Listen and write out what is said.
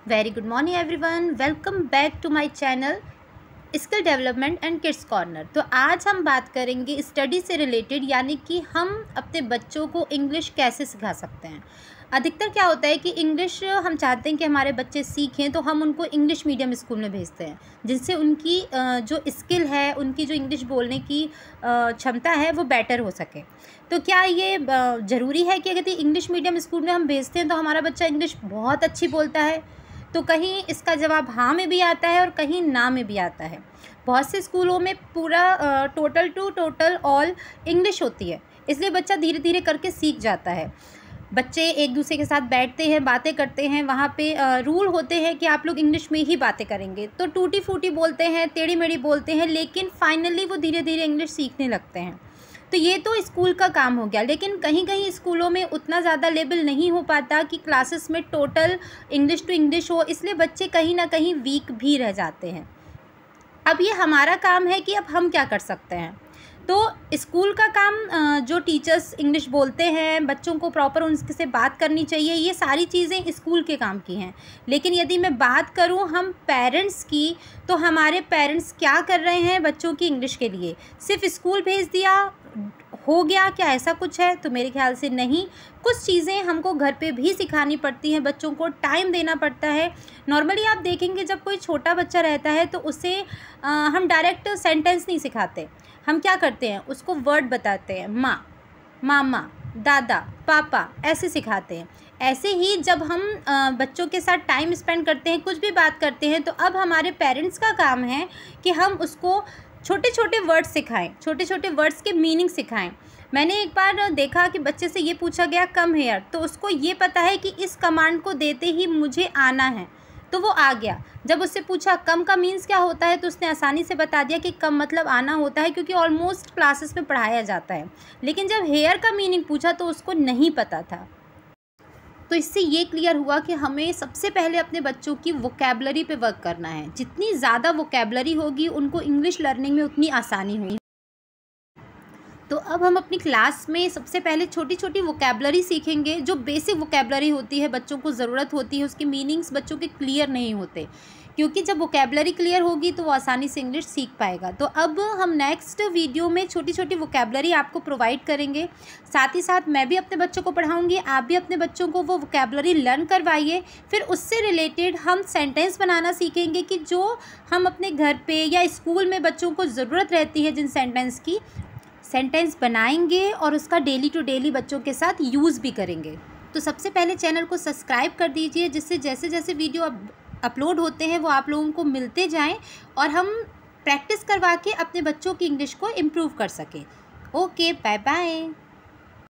Very good morning everyone, welcome back to my channel skill development and kids corner. तो आज हम बात करेंगे स्टडी से रिलेटेड, यानी कि हम अपने बच्चों को इंग्लिश कैसे सिखा सकते हैं। अधिकतर क्या होता है कि इंग्लिश हम चाहते हैं कि हमारे बच्चे सीखें, तो हम उनको इंग्लिश मीडियम स्कूल में भेजते हैं, जिससे उनकी जो स्किल है, उनकी जो इंग्लिश बोलने की क्षमता है वो बेटर हो सके। तो क्या ये ज़रूरी है कि अगर इंग्लिश मीडियम स्कूल में हम भेजते हैं तो हमारा बच्चा इंग्लिश बहुत अच्छी बोलता है? तो कहीं इसका जवाब हाँ में भी आता है और कहीं ना में भी आता है। बहुत से स्कूलों में पूरा total two total all English होती है, इसलिए बच्चा धीरे धीरे करके सीख जाता है। बच्चे एक दूसरे के साथ बैठते हैं, बातें करते हैं, वहाँ पे रूल होते हैं कि आप लोग इंग्लिश में ही बातें करेंगे, तो टूटी फूटी बोलते हैं, टेढ़ी मेढ़ी बोलते हैं, लेकिन फाइनली वो धीरे धीरे इंग्लिश सीखने लगते हैं। तो ये तो स्कूल का काम हो गया, लेकिन कहीं कहीं स्कूलों में उतना ज़्यादा लेवल नहीं हो पाता कि क्लासेस में टोटल इंग्लिश टू इंग्लिश हो, इसलिए बच्चे कहीं ना कहीं वीक भी रह जाते हैं। अब ये हमारा काम है कि अब हम क्या कर सकते हैं। तो स्कूल का काम, जो टीचर्स इंग्लिश बोलते हैं, बच्चों को प्रॉपर उनसे बात करनी चाहिए, ये सारी चीज़ें स्कूल के काम की हैं। लेकिन यदि मैं बात करूं हम पेरेंट्स की, तो हमारे पेरेंट्स क्या कर रहे हैं बच्चों की इंग्लिश के लिए? सिर्फ स्कूल भेज दिया हो गया, क्या ऐसा कुछ है? तो मेरे ख्याल से नहीं। कुछ चीज़ें हमको घर पे भी सिखानी पड़ती हैं, बच्चों को टाइम देना पड़ता है। नॉर्मली आप देखेंगे जब कोई छोटा बच्चा रहता है तो उसे हम डायरेक्ट सेंटेंस नहीं सिखाते। हम क्या करते हैं, उसको वर्ड बताते हैं, माँ, मामा, दादा, पापा, ऐसे सिखाते हैं। ऐसे ही जब हम बच्चों के साथ टाइम स्पेंड करते हैं, कुछ भी बात करते हैं, तो अब हमारे पेरेंट्स का काम है कि हम उसको छोटे छोटे वर्ड्स सिखाएं, छोटे छोटे वर्ड्स के मीनिंग सिखाएं। मैंने एक बार देखा कि बच्चे से ये पूछा गया कम हेयर, तो उसको ये पता है कि इस कमांड को देते ही मुझे आना है, तो वो आ गया। जब उससे पूछा कम का मीन्स क्या होता है, तो उसने आसानी से बता दिया कि कम मतलब आना होता है, क्योंकि ऑलमोस्ट क्लासेस में पढ़ाया जाता है। लेकिन जब हेयर का मीनिंग पूछा तो उसको नहीं पता था। तो इससे ये क्लियर हुआ कि हमें सबसे पहले अपने बच्चों की वोकैबलरी पे वर्क करना है। जितनी ज़्यादा वोकैबलरी होगी, उनको इंग्लिश लर्निंग में उतनी आसानी होगी। तो अब हम अपनी क्लास में सबसे पहले छोटी छोटी वोकैबलरी सीखेंगे। जो बेसिक वोकैबलरी होती है, बच्चों को ज़रूरत होती है, उसके मीनिंग्स बच्चों के क्लियर नहीं होते, क्योंकि जब वोकैबलरी क्लियर होगी तो वो आसानी से इंग्लिश सीख पाएगा। तो अब हम नेक्स्ट वीडियो में छोटी छोटी वोकैबलरी आपको प्रोवाइड करेंगे। साथ ही साथ मैं भी अपने बच्चों को पढ़ाऊँगी, आप भी अपने बच्चों को वो वोकैबलरी लर्न करवाइए। फिर उससे रिलेटेड हम सेंटेंस बनाना सीखेंगे कि जो हम अपने घर पे या स्कूल में बच्चों को ज़रूरत रहती है, जिन सेंटेंस की, सेंटेंस बनाएंगे और उसका डेली टू डेली बच्चों के साथ यूज़ भी करेंगे। तो सबसे पहले चैनल को सब्सक्राइब कर दीजिए, जिससे जैसे जैसे वीडियो अपलोड होते हैं वो आप लोगों को मिलते जाएं और हम प्रैक्टिस करवा के अपने बच्चों की इंग्लिश को इम्प्रूव कर सकें। Okay, bye bye.